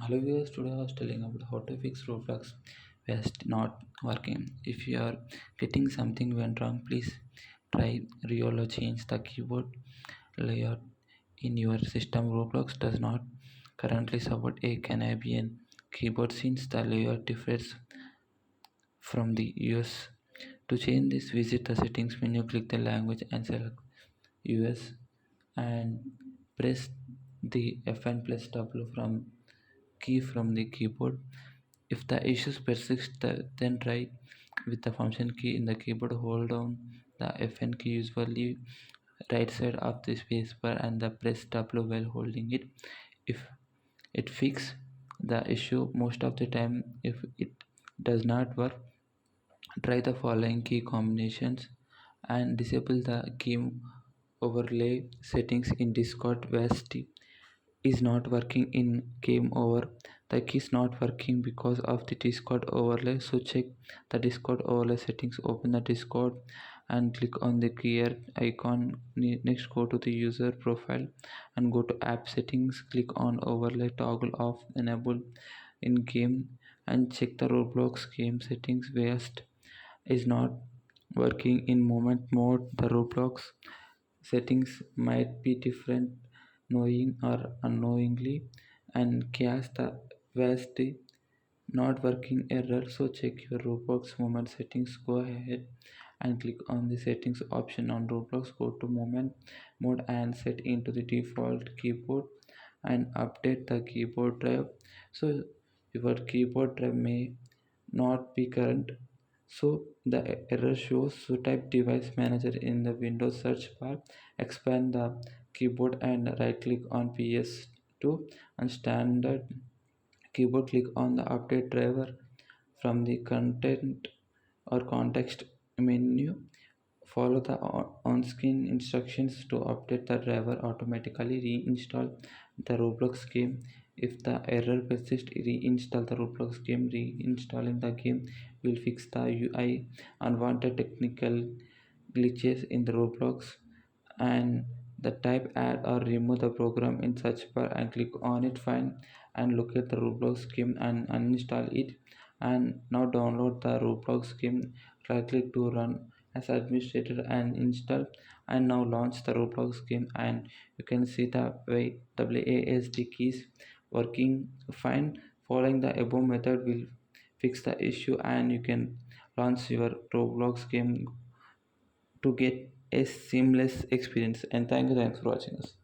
Hello viewers, today I was telling about how to fix Roblox WASD not working. If you are getting something went wrong, please try real or change the keyboard layout in your system. Roblox does not currently support a Canadian keyboard since the layout differs from the US. To change this, visit the settings menu, click the language and select US and press the FN plus W from key from the keyboard. If the issues persist, then try with the function key in the keyboard. Hold down the FN key, usually right side of the spacebar, and the press W while holding it. If it fixes the issue most of the time, if it does not work, try the following key combinations and disable the game overlay settings in Discord. WASD is not working in game over. The key is not working because of the Discord overlay, so check the Discord overlay settings. Open the Discord and click on the gear icon. Next, go to the user profile and go to app settings. Click on overlay, toggle off, enable in game, and check the Roblox game settings. WASD is not working in moment mode. The Roblox settings might be different knowing or unknowingly and cast the WASD not working error. So check your Roblox moment settings. Go ahead and click on the settings option on Roblox. Go to moment mode and set into the default keyboard and update the keyboard drive. So your keyboard drive may not be current, so the error shows. So type device manager in the Windows search bar, expand the keyboard and right click on PS2 and standard keyboard, click on the update driver from the content or context menu. Follow the on-screen instructions to update the driver. Automatically reinstall the Roblox game. If the error persists, reinstall the Roblox game. Reinstalling the game will fix the UI unwanted technical glitches in the Roblox. And the type add or remove the program in search bar and click on it. Find and locate the Roblox game and uninstall it. And now download the Roblox game. Right click to run as administrator and install, and now launch the Roblox game, and you can see the way WASD keys working fine. Following the above method will fix the issue and you can launch your Roblox game to get a seamless experience. And thanks for watching us.